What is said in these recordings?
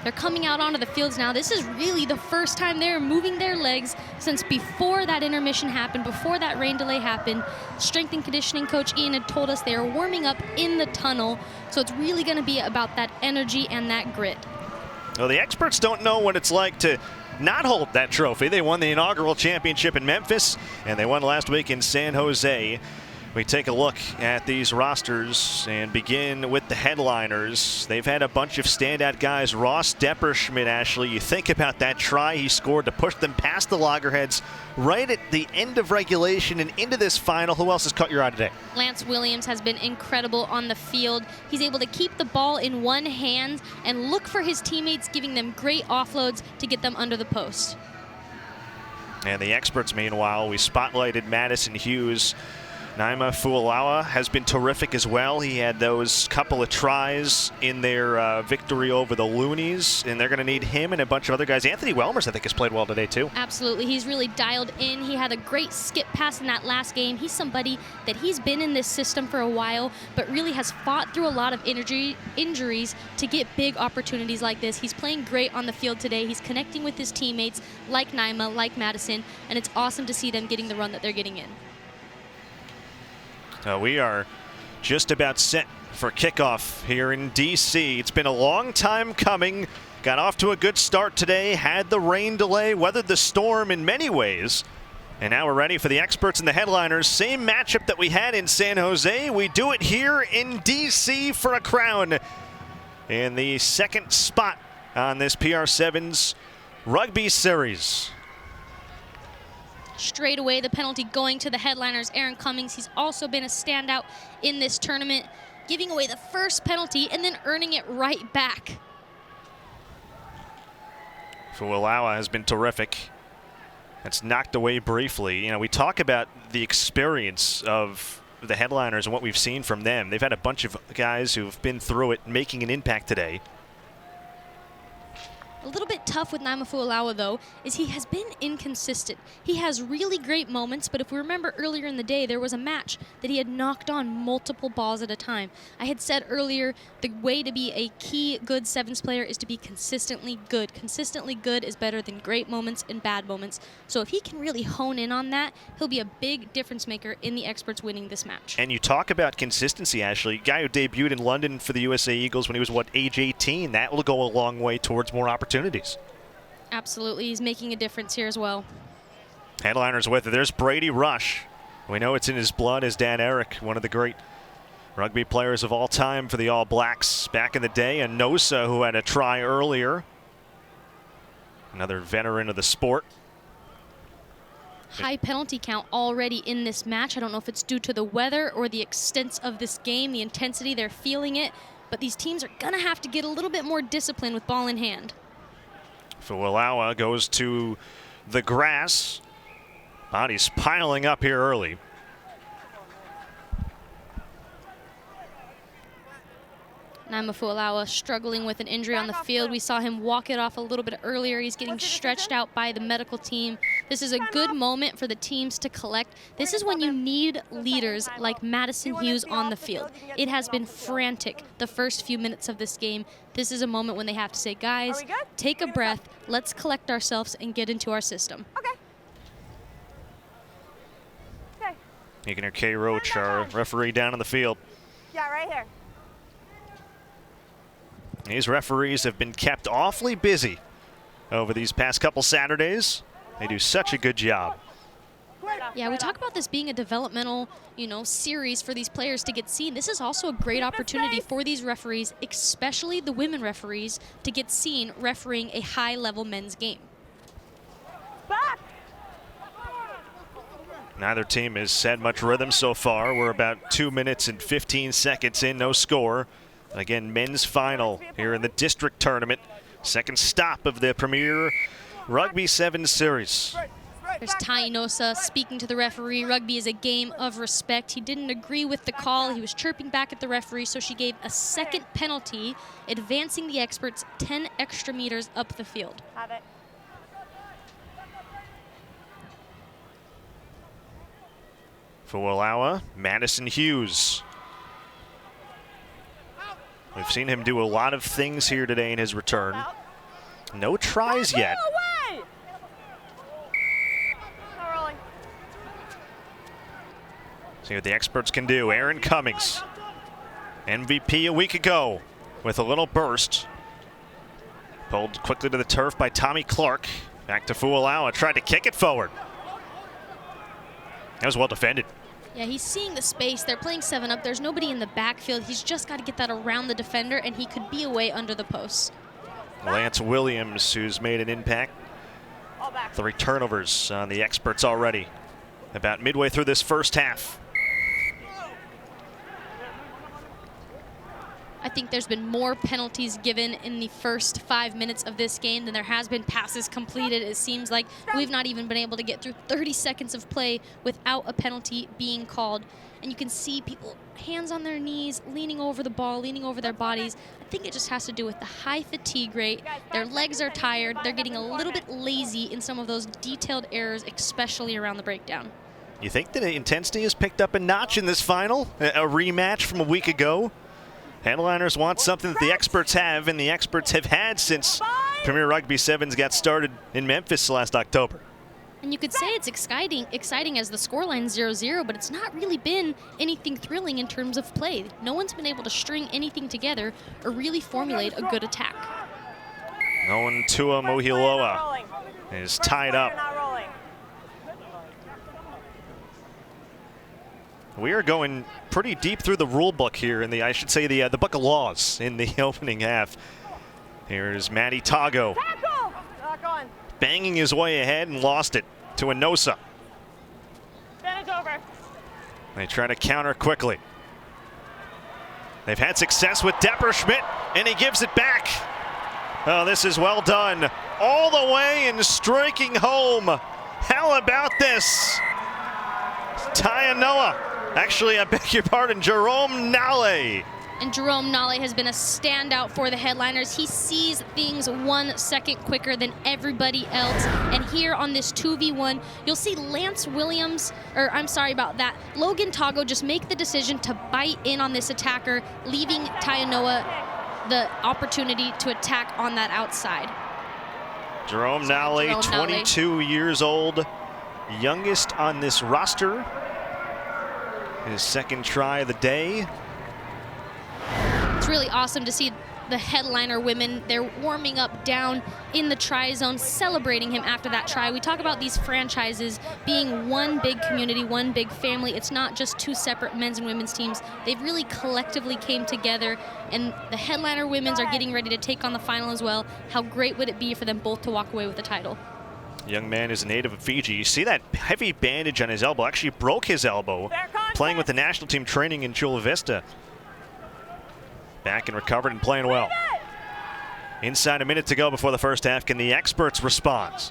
They're coming out onto the fields now. This is really the first time they're moving their legs since before that intermission happened, before that rain delay happened. Strength and conditioning coach Ian had told us they are warming up in the tunnel, so it's really going to be about that energy and that grit. Well, the experts don't know what it's like to not hold that trophy. They won the inaugural championship in Memphis, and they won last week in San Jose. We take a look at these rosters and begin with the headliners. They've had a bunch of standout guys. Ross Depperschmidt, Ashley, you think about that try he scored to push them past the Loggerheads right at the end of regulation and into this final. Who else has caught your eye today? Lance Williams has been incredible on the field. He's able to keep the ball in one hand and look for his teammates, giving them great offloads to get them under the post. And the experts, meanwhile, we spotlighted Madison Hughes. Naima Folau has been terrific as well. He had those couple of tries in their victory over the Loonies, and they're going to need him and a bunch of other guys. Anthony Welmers, I think, has played well today, too. Absolutely. He's really dialed in. He had a great skip pass in that last game. He's somebody that he's been in this system for a while, but really has fought through a lot of injuries to get big opportunities like this. He's playing great on the field today. He's connecting with his teammates like Naima, like Madison, and it's awesome to see them getting the run that they're getting in. We are just about set for kickoff here in D.C. It's been a long time coming. Got off to a good start today, had the rain delay, weathered the storm in many ways. And now we're ready for the experts and the headliners. Same matchup that we had in San Jose. We do it here in D.C. for a crown. In the second spot on this PR Sevens Rugby Series. Straight away, the penalty going to the headliners, Aaron Cummings. He's also been a standout in this tournament, giving away the first penalty and then earning it right back. Folau has been terrific. That's knocked away briefly. You know, we talk about the experience of the headliners and what we've seen from them. They've had a bunch of guys who've been through it, making an impact today. A little bit tough with Naima Folau, though, is he has been inconsistent. He has really great moments, but if we remember earlier in the day, there was a match that he had knocked on multiple balls at a time. I had said earlier, the way to be a key good sevens player is to be consistently good. Consistently good is better than great moments and bad moments. So if he can really hone in on that, he'll be a big difference maker in the experts winning this match. And you talk about consistency, Ashley. Guy who debuted in London for the USA Eagles when he was, what, age 18? That will go a long way towards more opportunities. Absolutely. He's making a difference here as well. Headliners with it. There's Brady Rush. We know it's in his blood. His dad, Eric, one of the great rugby players of all time for the All Blacks back in the day. And Nosa, who had a try earlier. Another veteran of the sport. High penalty count already in this match. I don't know if it's due to the weather or the extent of this game, the intensity, they're feeling it. But these teams are going to have to get a little bit more discipline with ball in hand. Folau goes to the grass. Bodies piling up here early. Naima Folau struggling with an injury on the field. We saw him walk it off a little bit earlier. He's getting stretched out by the medical team. This is a good moment for the teams to collect. This is when you need leaders like Madison Hughes on the field. It has been frantic the first few minutes of this game. This is a moment when they have to say, guys, take a breath. Let's collect ourselves and get into our system. Okay. Egan K. Roach, our referee down on the field. Yeah, right here. These referees have been kept awfully busy over these past couple Saturdays. They do such a good job. Yeah, we talk about this being a developmental, series for these players to get seen. This is also a great opportunity for these referees, especially the women referees, to get seen refereeing a high-level men's game. Back. Neither team has had much rhythm so far. We're about 2 minutes and 15 seconds in, no score. Again, men's final here in the district tournament. Second stop of the premier Rugby Sevens series. There's Ty Nosa speaking to the referee. Rugby is a game of respect. He didn't agree with the call. He was chirping back at the referee, so she gave a second penalty, advancing the experts 10 extra meters up the field. Have it. Folau, Madison Hughes. We've seen him do a lot of things here today in his return. No tries yet. Away! Not rolling. See what the experts can do. Aaron Cummings, MVP a week ago with a little burst. Pulled quickly to the turf by Tommy Clark. Back to Folau, tried to kick it forward. That was well defended. Yeah, he's seeing the space. They're playing 7-up. There's nobody in the backfield. He's just got to get that around the defender, and he could be away under the posts. Lance Williams, who's made an impact. 3 turnovers on the experts already. About midway through this first half. I think there's been more penalties given in the first 5 minutes of this game than there has been passes completed. It seems like we've not even been able to get through 30 seconds of play without a penalty being called. And you can see people hands on their knees, leaning over the ball, leaning over their bodies. I think it just has to do with the high fatigue rate. Their legs are tired. They're getting a little bit lazy in some of those detailed errors, especially around the breakdown. You think that the intensity has picked up a notch in this final? A rematch from a week ago? Headliners want something that the experts have, and the experts have had since Premier Rugby Sevens got started in Memphis last October. And you could say it's exciting as the scoreline 0-0, but it's not really been anything thrilling in terms of play. No one's been able to string anything together or really formulate a good attack. Noan Tua Mohiloa is tied up. We are going pretty deep through the rule book here in the, I should say, the book of laws in the opening half. Here's Matty Tago banging his way ahead and lost it to Enosa. They try to counter quickly. They've had success with Depperschmidt, and he gives it back. Oh, this is well done. All the way and striking home. How about this? Naya Tapper. Actually, I beg your pardon, Jerome Nale. And Jerome Nale has been a standout for the headliners. He sees things 1 second quicker than everybody else. And here on this 2v1, you'll see Lance Williams, or I'm sorry about that, Logan Tago just make the decision to bite in on this attacker, leaving Tainoa the opportunity to attack on that outside. Jerome Nale, 22 years old, youngest on this roster. His second try of the day. It's really awesome to see the headliner women. They're warming up down in the try zone, celebrating him after that try. We talk about these franchises being one big community, one big family. It's not just 2 separate men's and women's teams. They've really collectively came together, and the headliner women's are getting ready to take on the final as well. How great would it be for them both to walk away with the title? Young man is a native of Fiji. You see that heavy bandage on his elbow. Actually broke his elbow playing with the national team training in Chula Vista. Back and recovered and playing well. Inside a minute to go before the first half. Can the experts respond?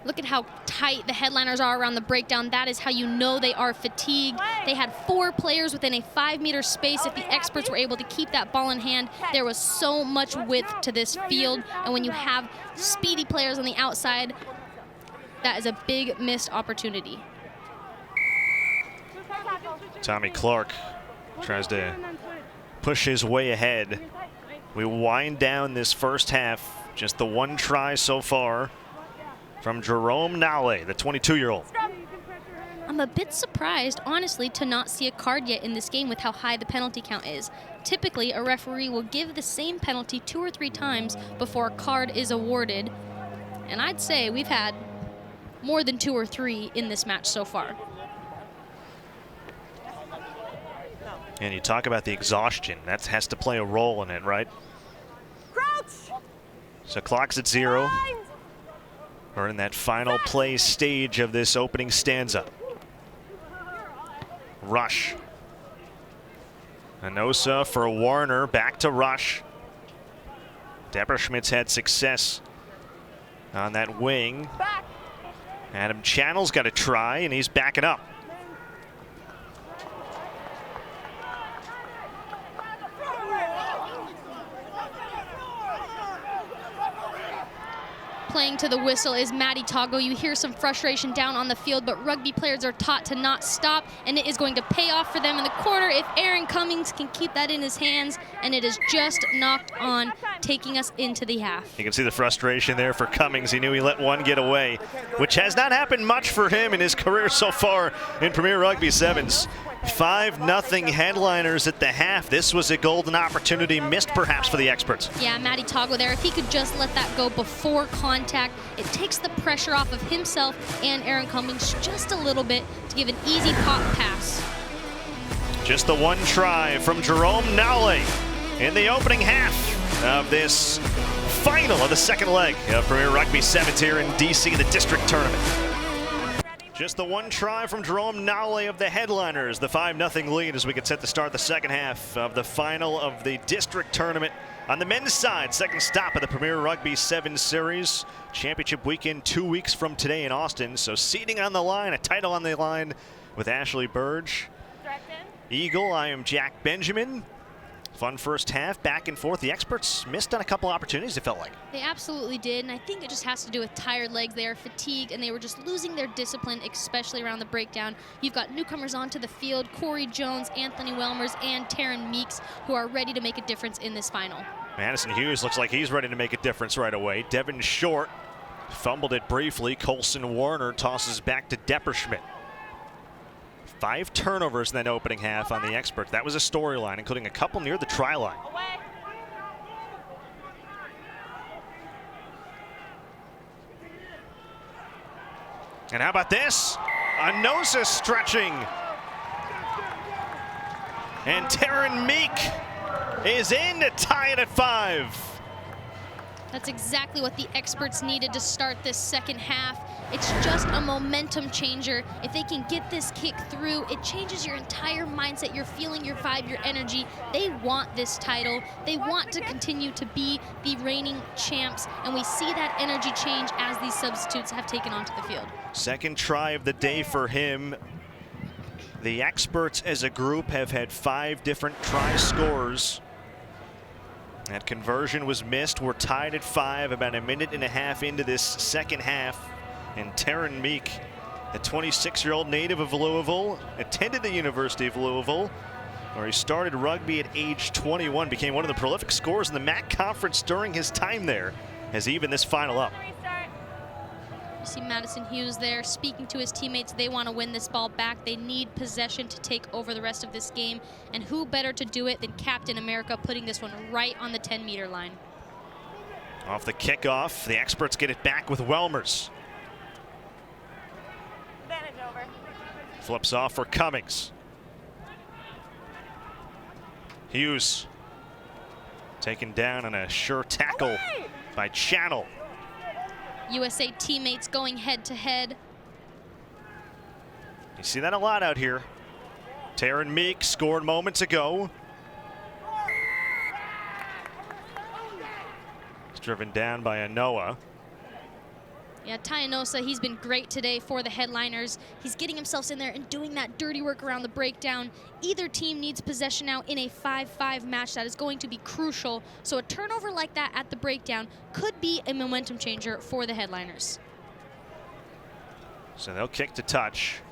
Look at how tight the headliners are around the breakdown. That is how you know they are fatigued. They had 4 players within a 5-meter space. If the experts were able to keep that ball in hand, there was so much width to this field. And when you have speedy players on the outside, that is a big missed opportunity. Tommy Clark tries to push his way ahead. We wind down this first half. Just the 1 try so far from Jerome Nale, the 22-year-old. I'm a bit surprised, honestly, to not see a card yet in this game with how high the penalty count is. Typically, a referee will give the same penalty 2 or 3 times before a card is awarded. And I'd say we've had more than 2 or 3 in this match so far. And you talk about the exhaustion. That has to play a role in it, right? Crouch. So clock's at 0. We're in that final play stage of this opening stanza. Rush. Enosa for Warner, back to Rush. Depperschmidt's had success on that wing. Adam Channel's got a try, and he's backing up. Playing to the whistle is Maddie Toggo. You hear some frustration down on the field, but rugby players are taught to not stop, and it is going to pay off for them in the quarter if Aaron Cummings can keep that in his hands, and it is just knocked on, taking us into the half. You can see the frustration there for Cummings. He knew he let one get away, which has not happened much for him in his career so far in Premier Rugby Sevens. 5-0 headliners at the half. This was a golden opportunity missed perhaps for the experts. Yeah, Maddie Toggo there. If he could just let that go before contact, it takes the pressure off of himself and Aaron Cummings just a little bit to give an easy pop pass. Just the one try from Jerome Nowley in the opening half of this final of the second leg of Premier Rugby Sevens here in DC in the district tournament. Just the one try from Jerome Nowley of the headliners, the 5-0 lead as we get set to start the second half of the final of the district tournament. On the men's side, second stop of the Premier Rugby Sevens series. Championship weekend 2 weeks from today in Austin. So seating on the line, a title on the line with Ashley Burge. Eagle, I am Jack Benjamin. Fun first half, back and forth. The experts missed on a couple opportunities, it felt like. They absolutely did, and I think it just has to do with tired legs. They are fatigued, and they were just losing their discipline, especially around the breakdown. You've got newcomers onto the field, Corey Jones, Anthony Welmers, and Taryn Meeks, who are ready to make a difference in this final. Madison Hughes looks like he's ready to make a difference right away. Devin Short fumbled it briefly. Colson Warner tosses back to Depperschmidt. 5 turnovers in that opening half on the experts. That was a storyline, including a couple near the try line. And how about this? Anosa stretching. And Taryn Meek is in to tie it at 5. That's exactly what the experts needed to start this second half. It's just a momentum changer. If they can get this kick through, it changes your entire mindset. You're feeling your vibe, your energy. They want this title. They want to continue to be the reigning champs, and we see that energy change as these substitutes have taken onto the field. Second try of the day for him. The experts as a group have had 5 different try scores. That conversion was missed. We're tied at 5, about a minute and a half into this second half. And Taryn Meek, a 26-year-old native of Louisville, attended the University of Louisville, where he started rugby at age 21, became one of the prolific scorers in the MAC Conference during his time there, has even this final up. You see Madison Hughes there speaking to his teammates. They want to win this ball back. They need possession to take over the rest of this game. And who better to do it than Captain America, putting this one right on the 10-meter line. Off the kickoff, the experts get it back with Welmers. Flips off for Cummings. Hughes taken down on a sure tackle by Channel. USA teammates going head-to-head. You see that a lot out here. Taryn Meek scored moments ago. He's driven down by Anoa. Yeah, Tyanosa, he's been great today for the headliners. He's getting himself in there and doing that dirty work around the breakdown. Either team needs possession now in a 5-5 match. That is going to be crucial. So a turnover like that at the breakdown could be a momentum changer for the headliners. So they'll kick to touch.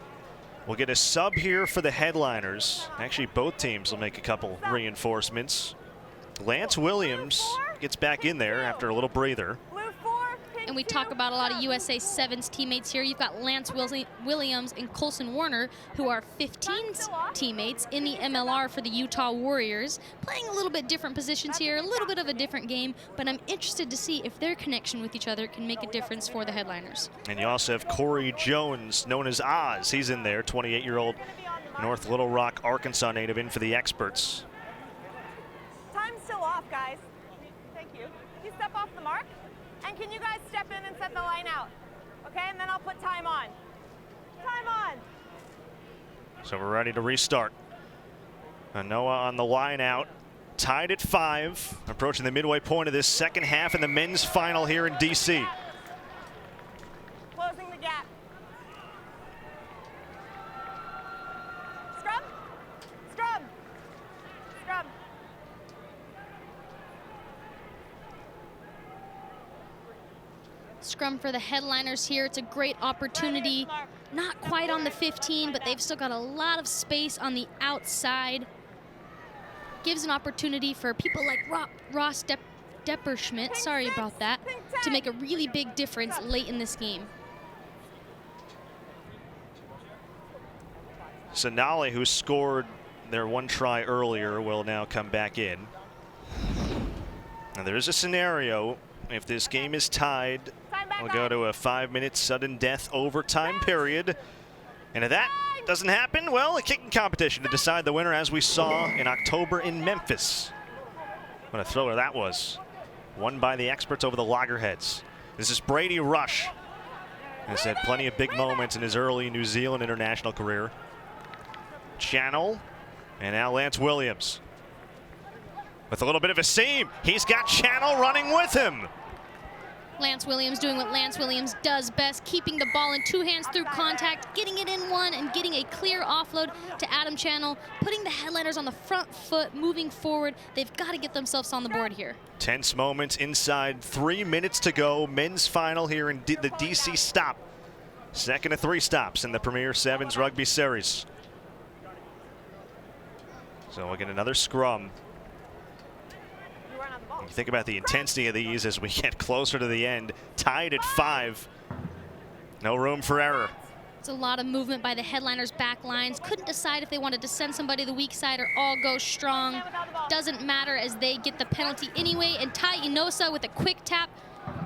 We'll get a sub here for the headliners. Actually, both teams will make a couple reinforcements. Lance Williams gets back in there after a little breather. And we talk about a lot of USA Sevens teammates here. You've got Lance Williams and Colson Warner, who are 15's teammates in the MLR for the Utah Warriors, playing a little bit different positions here, a little bit of a different game, but I'm interested to see if their connection with each other can make a difference for the headliners. And you also have Corey Jones, known as Oz. He's in there, 28-year-old North Little Rock, Arkansas native, in for the experts. Time's still off, guys. Thank you. You step off the mark? And can you guys step in and set the line out? Okay, and then I'll put time on. Time on. So we're ready to restart. Noah on the line out, tied at 5, approaching the midway point of this second half in the men's final here in DC. Closing the gap. Scrub. Scrub. Scrub. scrum for the headliners here. It's a great opportunity. Not quite on the 15, but they've still got a lot of space on the outside. Gives an opportunity for people like Ross Depperschmidt, sorry about that, to make a really big difference late in this game. Sonali, who scored their one try earlier, will now come back in. Now there's a scenario, if this game is tied, we'll go to a 5-minute sudden death overtime period. And if that doesn't happen, well, a kicking competition to decide the winner, as we saw in October in Memphis. What a thriller that was. Won by the experts over the Loggerheads. This is Brady Rush. Has had plenty of big moments in his early New Zealand international career. Channel, and now Lance Williams. With a little bit of a seam, he's got Channel running with him. Lance Williams doing what Lance Williams does best, keeping the ball in two hands through contact, getting it in one, and getting a clear offload to Adam Channel, putting the headliners on the front foot, moving forward. They've got to get themselves on the board here. Tense moments inside 3 minutes to go. Men's final here in the DC stop. Second of 3 stops in the Premier Sevens Rugby Series. So we'll get another scrum. You think about the intensity of these as we get closer to the end. Tied at 5. No room for error. It's a lot of movement by the headliners' back lines. Couldn't decide if they wanted to send somebody to the weak side or all go strong. Doesn't matter as they get the penalty anyway. And Tai Inosa with a quick tap.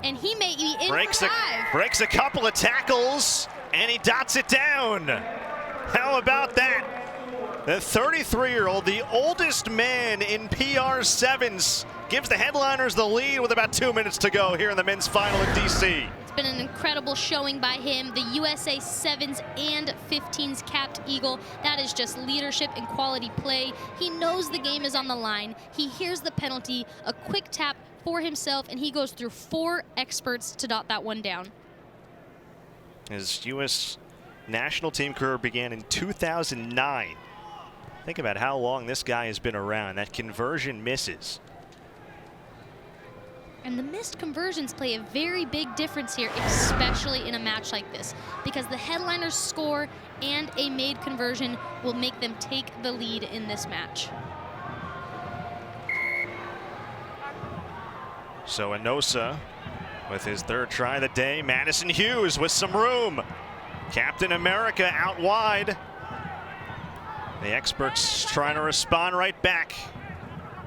And he may be in for 5. Breaks a couple of tackles. And he dots it down. How about that? The 33-year-old, the oldest man in PR Sevens, gives the headliners the lead with about 2 minutes to go here in the men's final in DC. It's been an incredible showing by him, the USA Sevens and 15s capped Eagle. That is just leadership and quality play. He knows the game is on the line. He hears the penalty, a quick tap for himself, and he goes through 4 experts to dot that one down. His U.S. national team career began in 2009. Think about how long this guy has been around. That conversion misses. And the missed conversions play a very big difference here, especially in a match like this, because the headliners score and a made conversion will make them take the lead in this match. So Inosa with his 3rd try of the day. Madison Hughes with some room. Captain America out wide. The experts trying to respond right back.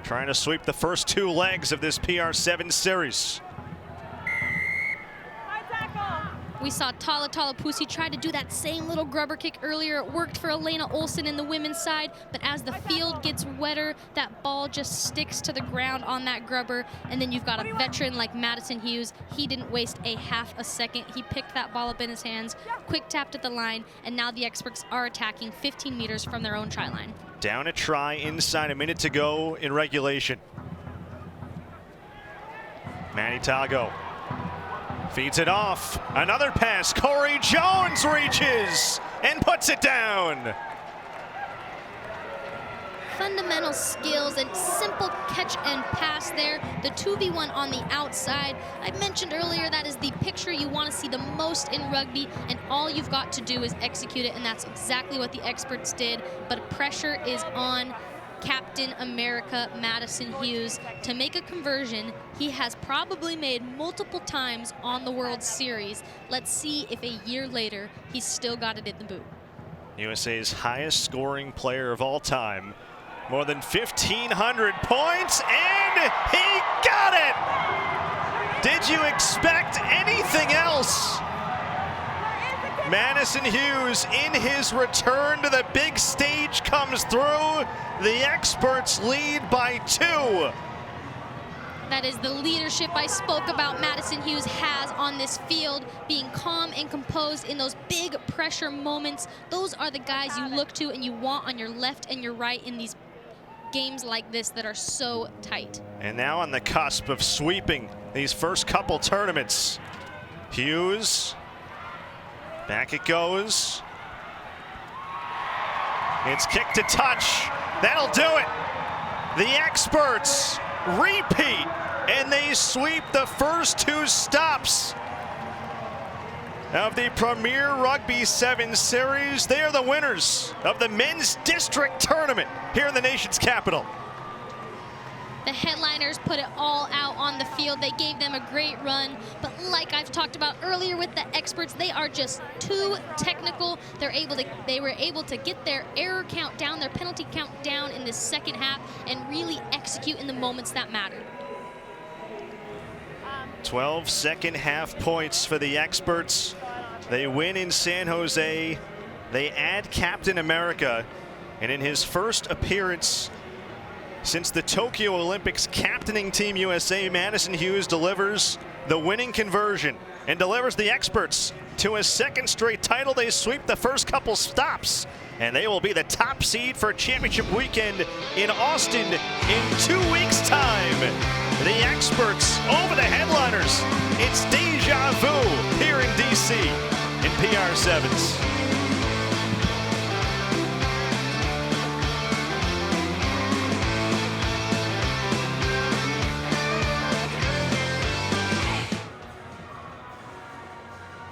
Trying to sweep the first 2 legs of this PR7 series. We saw Tala Pusi try to do that same little grubber kick earlier. It worked for Elena Olsen in the women's side, but as the field gets wetter, that ball just sticks to the ground on that grubber, and then you've got a veteran like Madison Hughes. He didn't waste a half a second. He picked that ball up in his hands, quick tapped at the line, and now the experts are attacking 15 meters from their own try line. Down a try inside a minute to go in regulation. Manny Tago feeds it off. Another pass. Corey Jones reaches and puts it down. Fundamental skills and simple catch and pass there. The 2v1 on the outside. I mentioned earlier that is the picture you want to see the most in rugby, and all you've got to do is execute it, and that's exactly what the experts did. But pressure is on Captain America Madison Hughes to make a conversion he has probably made multiple times on the World Series. Let's see if a year later he's still got it in the boot. USA's highest scoring player of all time. More than 1,500 points, and he got it! Did you expect anything else? Madison Hughes, in his return to the big stage, comes through. The experts lead by 2. That is the leadership I spoke about Madison Hughes has on this field, being calm and composed in those big pressure moments. Those are the guys you look to and you want on your left and your right in these games like this that are so tight. And now on the cusp of sweeping these first couple tournaments. Hughes, back it goes. It's kick to touch. That'll do it. The experts repeat, and they sweep the first 2 stops of the Premier Rugby Sevens Series. They are the winners of the Men's District Tournament here in the nation's capital. The headliners put it all out on the field. They gave them a great run, but like I've talked about earlier with the experts, they are just too technical. They were able to get their error count down, their penalty count down in the second half, and really execute in the moments that mattered. 12 second half points for the experts. They win in San Jose. They add Captain America, and in his first appearance since the Tokyo Olympics, captaining Team USA, Madison Hughes delivers the winning conversion and delivers the experts to a second straight title. They sweep the first couple stops, and they will be the top seed for championship weekend in Austin in 2 weeks' time. The experts over the headliners. It's deja vu here in DC in PR Sevens.